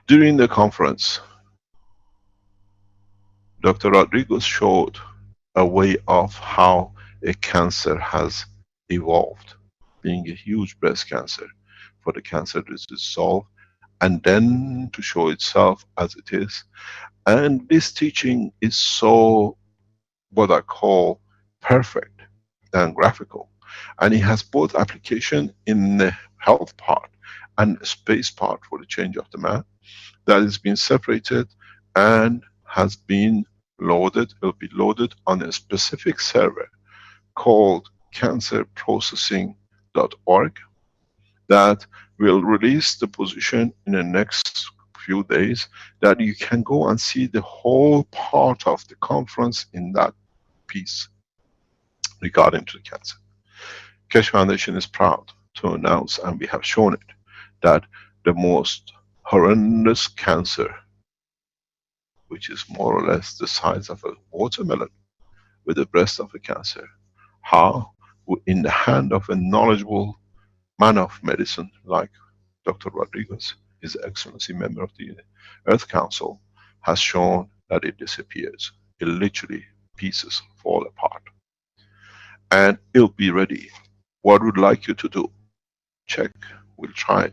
During the conference, Dr. Rodrigo showed a way of how a cancer has evolved, being a huge breast cancer, for the cancer to dissolve and then to show itself as it is. And this teaching is so, what I call, perfect and graphical. And it has both application in the health part and space part for the change of the man, that has been separated and has been loaded, will be loaded on a specific server called cancerprocessing.org, that will release the position in the next few days, that you can go and see the whole part of the conference in that piece regarding to the cancer. Keshe Foundation is proud to announce, and we have shown it, that the most horrendous cancer, which is more or less the size of a watermelon, with the breast of a cancer, how in the hand of a knowledgeable man of medicine like Dr. Rodrigo, His Excellency, member of the Earth Council, has shown that it disappears. It literally, pieces fall apart. And it'll be ready. What would like you to do? Check. We'll try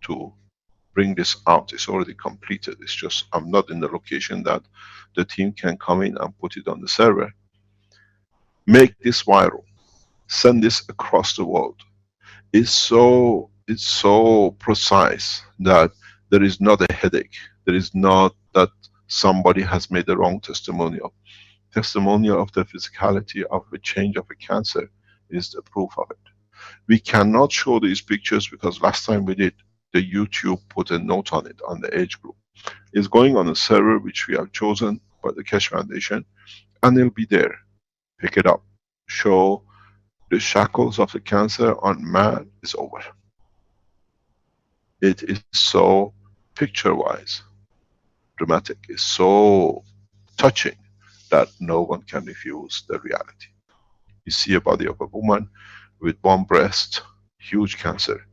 to bring this out. It's already completed. It's just I'm not in the location that the team can come in and put it on the server. Make this viral. Send this across the world. It's so precise that there is not a headache. There is not that somebody has made the wrong testimonial. Testimonial of the physicality of a change of a cancer is the proof of it. We cannot show these pictures because last time we did, the YouTube put a note on it, on the age group. It's going on a server which we have chosen by the Keshe Foundation, and it'll be there. Pick it up. Show the shackles of the cancer on man is over. It is so picture-wise dramatic, it's so touching that no one can refuse the reality. You see a body of a woman with one breast, huge cancer,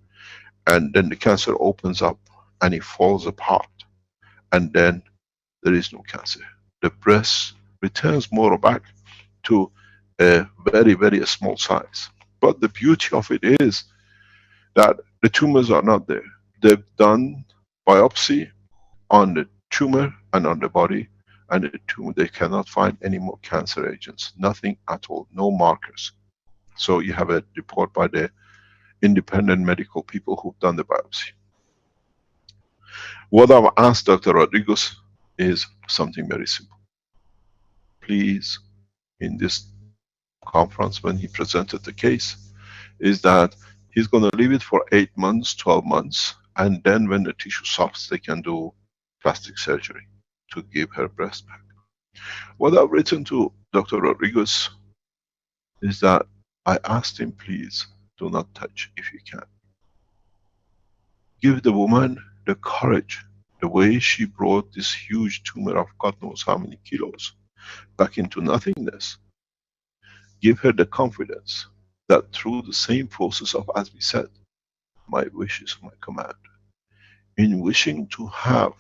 and then the cancer opens up and it falls apart, and then there is no cancer. The breast returns more or back to a very, very small size. But the beauty of it is that the tumors are not there. They've done biopsy on the tumor and on the body, and the tumor, they cannot find any more cancer agents, nothing at all, no markers. So you have a report by the independent medical people who've done the biopsy. What I've asked Dr. Rodrigo is something very simple. Please, in this conference when he presented the case, is that he's going to leave it for 8 months, 12 months, and then when the tissue softs, they can do plastic surgery to give her breast back. What I've written to Dr. Rodriguez is that I asked him, please do not touch if you can. Give the woman the courage, the way she brought this huge tumor of God knows how many kilos back into nothingness. Give her the confidence that through the same process of, as we said, my wish is my command. In wishing to have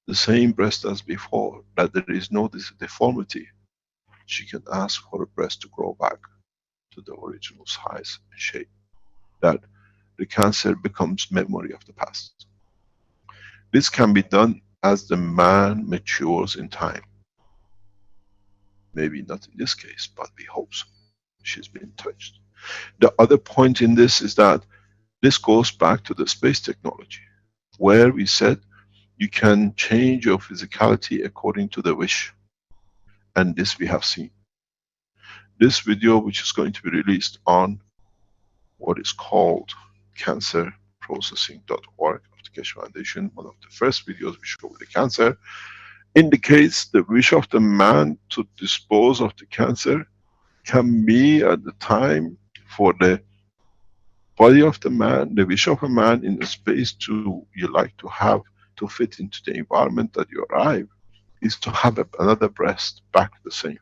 the same breast as before, that there is no deformity, she can ask for a breast to grow back to the original size and shape. That the cancer becomes memory of the past. This can be done as the man matures in time. Maybe not in this case, but we hope so. She's been touched. The other point in this is that this goes back to the space technology, where we said you can change your physicality according to the wish. And this we have seen. This video, which is going to be released on what is called cancerprocessing.org of the Keshe Foundation, one of the first videos we show with the cancer, indicates the wish of the man to dispose of the cancer can be at the time for the body of the man, the wish of a man in the space to you like to have to fit into the environment that you arrive, is to have another breast back the same.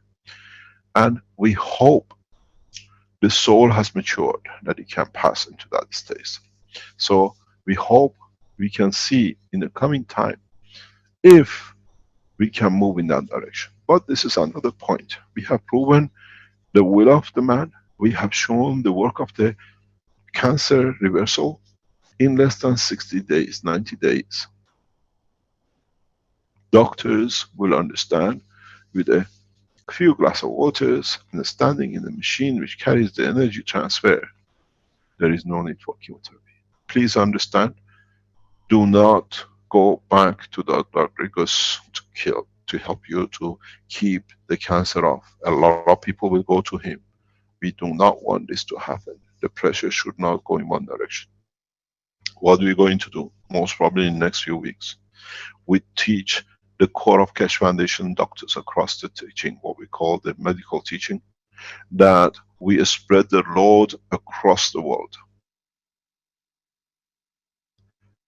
And we hope the soul has matured, that it can pass into that state. So we hope we can see in the coming time if we can move in that direction. But this is another point. We have proven the will of the man. We have shown the work of the cancer reversal in less than 60 days, 90 days. Doctors will understand with a few glass of waters and standing in the machine which carries the energy transfer, there is no need for chemotherapy. Please understand, do not go back to Dr. Rodriguez to help you to keep the cancer off. A lot of people will go to him. We do not want this to happen. The pressure should not go in one direction. What are we going to do? Most probably in the next few weeks. We teach the core of Keshe Foundation doctors across the teaching, what we call the medical teaching, that we spread the load across the world.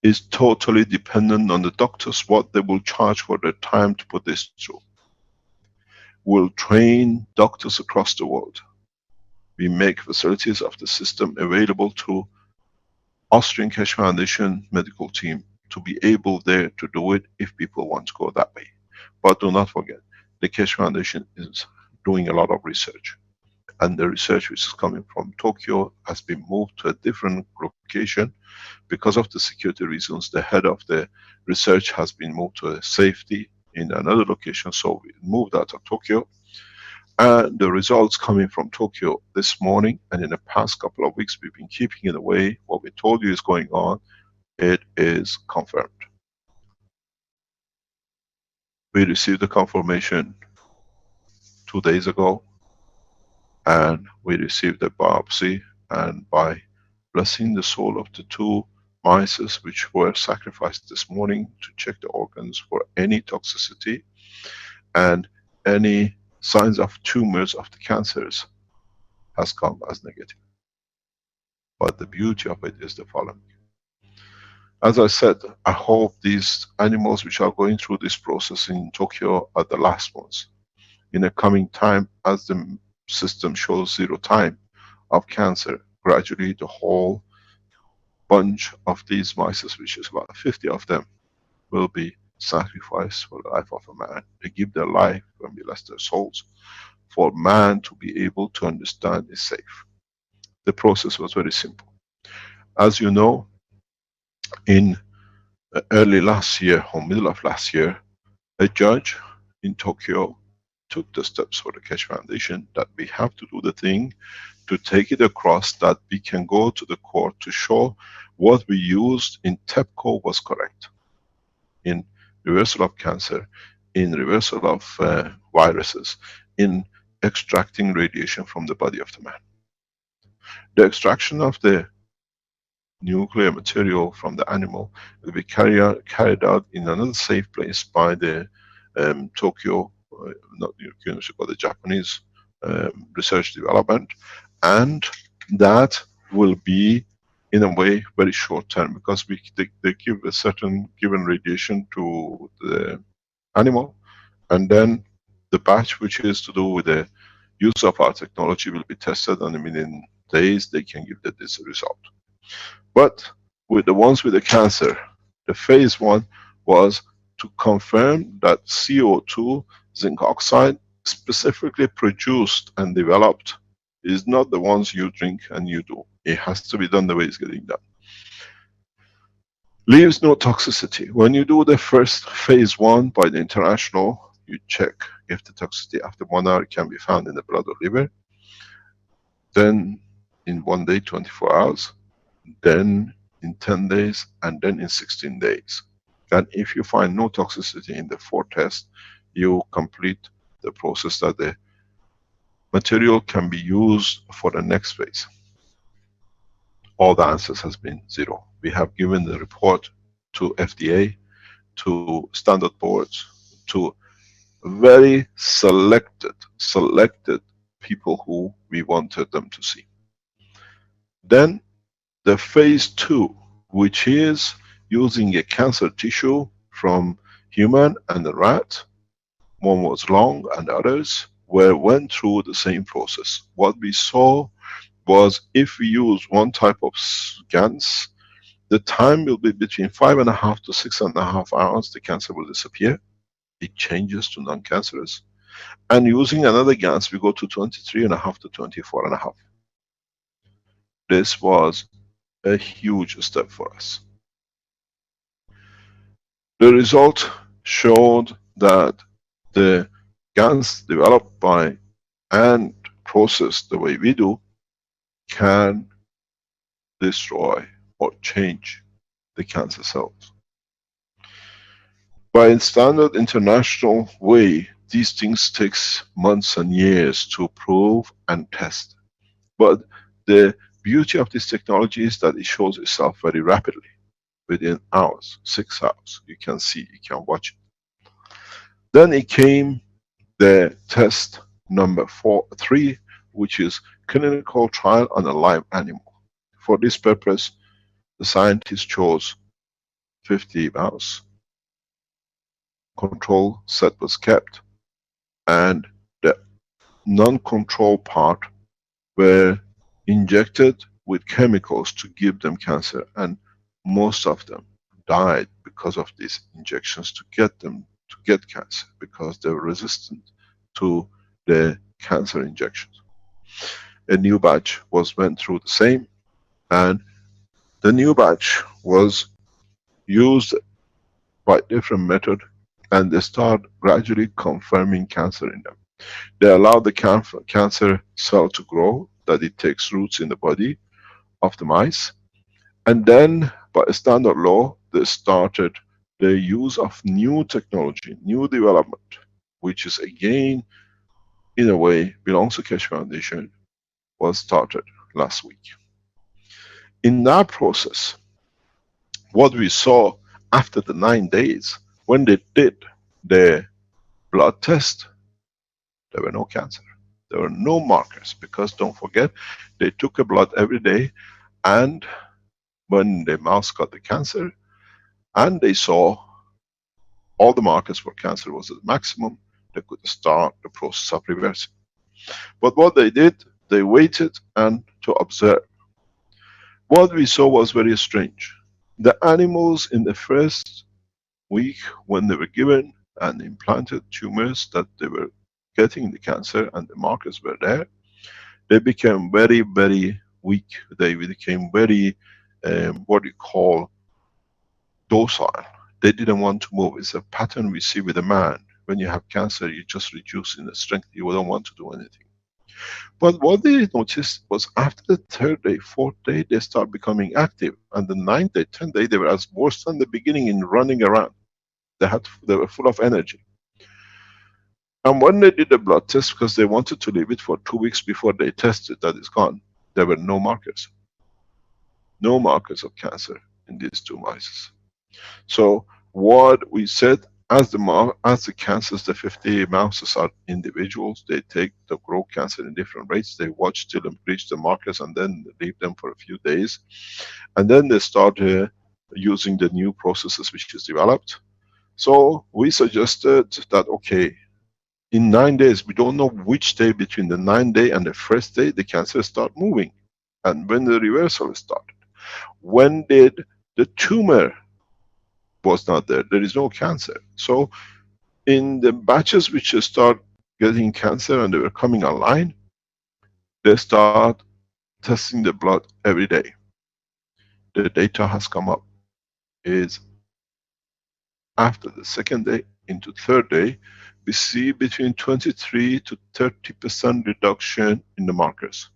Is totally dependent on the doctors, what they will charge for their time to put this through. We'll train doctors across the world. We make facilities of the system available to Austrian Keshe Foundation medical team to be able there to do it if people want to go that way. But do not forget, the Keshe Foundation is doing a lot of research. And the research which is coming from Tokyo has been moved to a different location. Because of the security reasons, the head of the research has been moved to a safety in another location, so we moved out of Tokyo. And the results coming from Tokyo this morning and in the past couple of weeks, we've been keeping it away. What we told you is going on, it is confirmed. We received the confirmation 2 days ago, and we received the biopsy, and by blessing the soul of the 2 mice which were sacrificed this morning to check the organs for any toxicity and any signs of tumors of the cancers, has come as negative. But the beauty of it is the following. As I said, I hope these animals which are going through this process in Tokyo are the last ones. In the coming time, as the system shows 0 time of cancer, gradually the whole bunch of these mice, which is about 50 of them, will be sacrificed for the life of a man. They give their life when we bless their souls, for man to be able to understand is safe. The process was very simple. As you know, in early last year or middle of last year, a judge in Tokyo took the steps for the Keshe Foundation that we have to do the thing to take it across, that we can go to the court to show what we used in TEPCO was correct. In reversal of cancer, in reversal of viruses, in extracting radiation from the body of the man. The extraction of the nuclear material from the animal will be carried out in another safe place by the Tokyo, not University, but the Japanese research development, and that will be in a way very short term, because they give a certain given radiation to the animal, and then the batch which is to do with the use of our technology will be tested, and within days they can give this result. But with the ones with the cancer, the phase 1 was to confirm that CO2 zinc oxide specifically produced and developed is not the ones you drink and you do. It has to be done the way it's getting done. Leaves no toxicity. When you do the first phase 1 by the international, you check if the toxicity after 1 hour can be found in the blood or liver. Then in 1 day, 24 hours. Then in 10 days, and then in 16 days. And if you find no toxicity in the 4th test, you complete the process that the material can be used for the next phase. All the answers has been 0. We have given the report to FDA, to standard boards, to very selected people who we wanted them to see. Then the phase 2, which is using a cancer tissue from human and the rat, one was lung and others went through the same process. What we saw was if we use one type of GANs, the time will be between 5.5 to 6.5 hours, the cancer will disappear. It changes to non-cancerous. And using another GANs, we go to 23.5 to 24.5. This was a huge step for us. The result showed that the GANs developed by and processed the way we do can destroy or change the cancer cells. By standard international way, these things takes months and years to prove and test. But the beauty of this technology is that it shows itself very rapidly. Within hours, 6 hours, you can see, you can watch it. Then it came the test number 3, which is clinical trial on a live animal. For this purpose, the scientists chose 50 mouse. Control set was kept, and the non-control part were injected with chemicals to give them cancer, and most of them died because of these injections to get them to get cancer, because they were resistant to the cancer injections. A new batch went through the same, and the new batch was used by different method, and they start gradually confirming cancer in them. They allow the cancer cell to grow, that it takes roots in the body of the mice, and then by standard law they started the use of new technology, new development, which is again in a way belongs to Keshe Foundation, was started last week. In that process, what we saw after the 9 days, when they did the blood test, there were no cancer. There were no markers, because don't forget, they took a blood every day, and when the mouse got the cancer, and they saw all the markers for cancer was at maximum, they could start the process of reversing. But what they did, they waited and to observe. What we saw was very strange. The animals in the first week, when they were given and implanted tumors that they were getting the cancer and the markers were there, they became very, very weak. They became very, what you call, docile. They didn't want to move. It's a pattern we see with a man. When you have cancer, you just reduce in the strength. You don't want to do anything. But what they noticed was after the 3rd day, 4th day, they start becoming active. And the 9th day, 10th day, they were as worse than the beginning in running around. They were full of energy. And when they did the blood test, because they wanted to leave it for 2 weeks before they tested that it's gone, there were no markers. No markers of cancer in these 2 mice. So what we said, as the cancers, the 50 mouses are individuals, they grow cancer in different rates, they watch till they reach the markers and then leave them for a few days. And then they start using the new processes which is developed. So we suggested that, okay, in 9 days, we don't know which day between the 9th day and the 1st day the cancer start moving, and when the reversal started. When did the tumor was not there? There is no cancer. So in the batches which start getting cancer and they were coming online, they start testing the blood every day. The data has come up is after the 2nd day into 3rd day, we see between 23 to 30% reduction in the markers.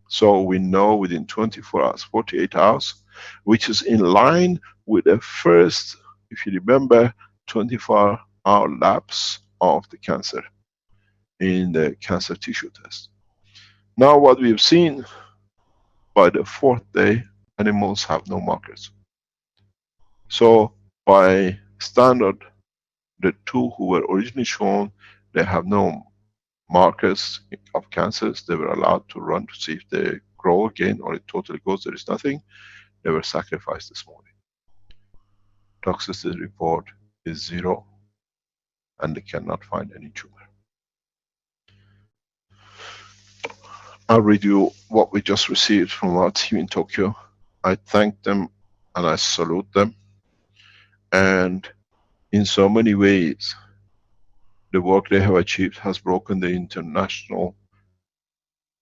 So we know within 24 hours, 48 hours, which is in line with the first, if you remember, 24-hour lapse of the cancer in the cancer tissue test. Now what we've seen, by the 4th day, animals have no markers. So by standard, the 2 who were originally shown, they have no markers of cancers. They were allowed to run to see if they grow again or it totally goes, there is nothing. They were sacrificed this morning. Toxicity report is 0 and they cannot find any tumor. I'll read you what we just received from our team in Tokyo. I thank them and I salute them. And in so many ways, the work they have achieved has broken the international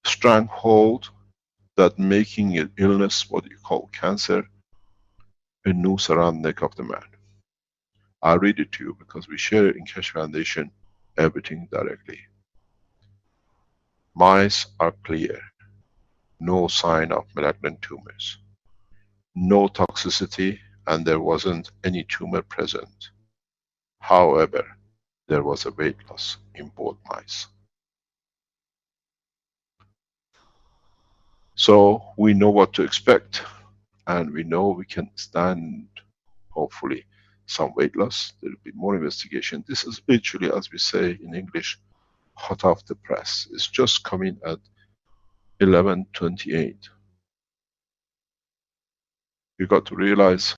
stranglehold that making an illness, what you call cancer, a noose around the neck of the man. I'll read it to you because we share it in Keshe Foundation, everything directly. Mice are clear. No sign of malignant tumors. No toxicity, and there wasn't any tumor present. However, there was a weight loss in both mice. So we know what to expect, and we know we can stand, hopefully, some weight loss. There will be more investigation. This is literally, as we say in English, hot off the press. It's just coming at 11:28. You got to realize,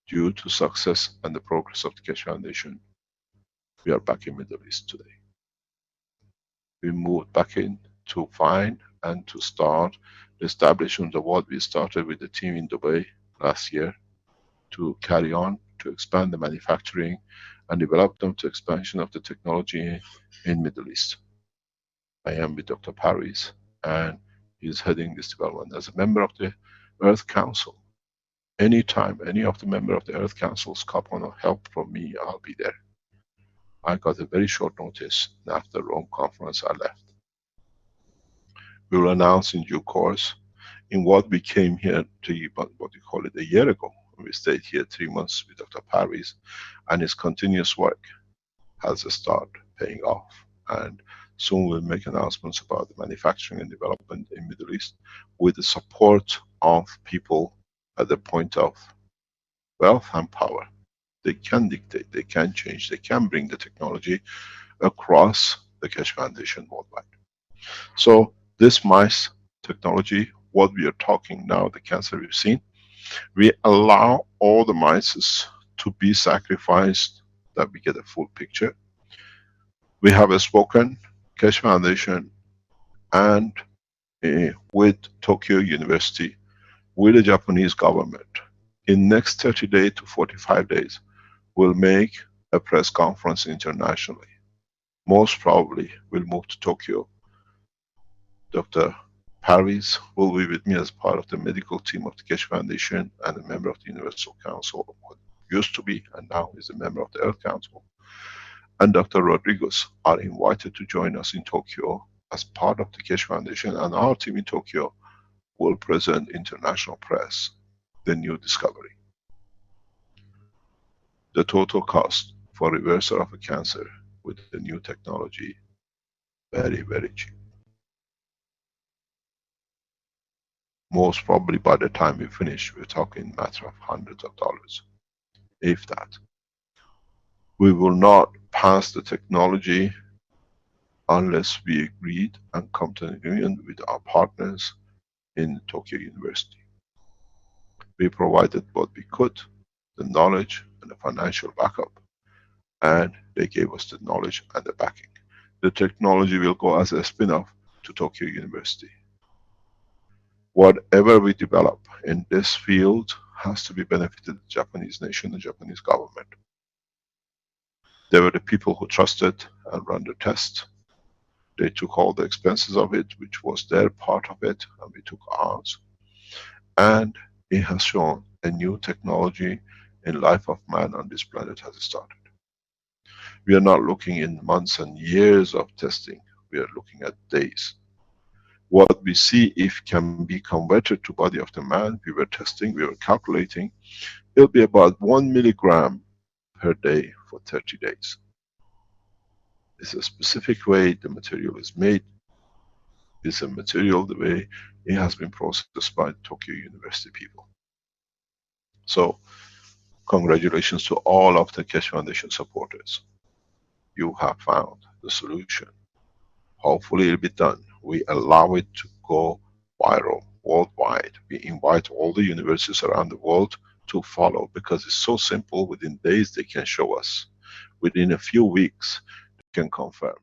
due to success and the progress of the Keshe Foundation, we are back in Middle East today. We moved back in to find and to start the establishment of what we started with the team in Dubai last year, to carry on, to expand the manufacturing and develop them to expansion of the technology in Middle East. I am with Dr. Paris, and he's heading this development as a member of the Earth Council. Anytime any of the member of the Earth Council's come on help from me, I'll be there. I got a very short notice, and after Rome conference I left. We will announce in due course in what we came here to, what you call it, a year ago. We stayed here 3 months with Dr. Paris, and his continuous work has started paying off. And soon we'll make announcements about the manufacturing and development in Middle East with the support of people at the point of wealth and power. They can dictate, they can change, they can bring the technology across the Keshe Foundation worldwide. So this mice technology, what we are talking now, the cancer we've seen, we allow all the mice to be sacrificed that we get a full picture. We have spoken, Keshe Foundation and with Tokyo University, with the Japanese government. In next 30 days to 45 days, we'll make a press conference internationally. Most probably we'll move to Tokyo. Dr. Paris will be with me as part of the medical team of the Keshe Foundation and a member of the Universal Council, what used to be and now is a member of the Earth Council. And Dr. Rodrigo are invited to join us in Tokyo as part of the Keshe Foundation, and our team in Tokyo will present international press the new discovery. The total cost for reversal of a cancer with the new technology, very, very cheap. Most probably by the time we finish, we're talking a matter of hundreds of dollars, if that. We will not pass the technology unless we agreed and come to an agreement with our partners in Tokyo University. We provided what we could, the knowledge and the financial backup, and they gave us the knowledge and the backing. The technology will go as a spin-off to Tokyo University. Whatever we develop in this field has to be benefited the Japanese nation, the Japanese government. They were the people who trusted and ran the test. They took all the expenses of it, which was their part of it, and we took ours. And it has shown a new technology in life of man on this planet has started. We are not looking in months and years of testing, we are looking at days. What we see if can be converted to body of the man, we were testing, we were calculating, it'll be about 1 milligram per day for 30 days. It's a specific way the material is made. It's a material the way it has been processed by Tokyo University people. So, congratulations to all of the Keshe Foundation supporters. You have found the solution. Hopefully it'll be done. We allow it to go viral worldwide. We invite all the universities around the world to follow, because it's so simple. Within days they can show us. Within a few weeks they can confirm.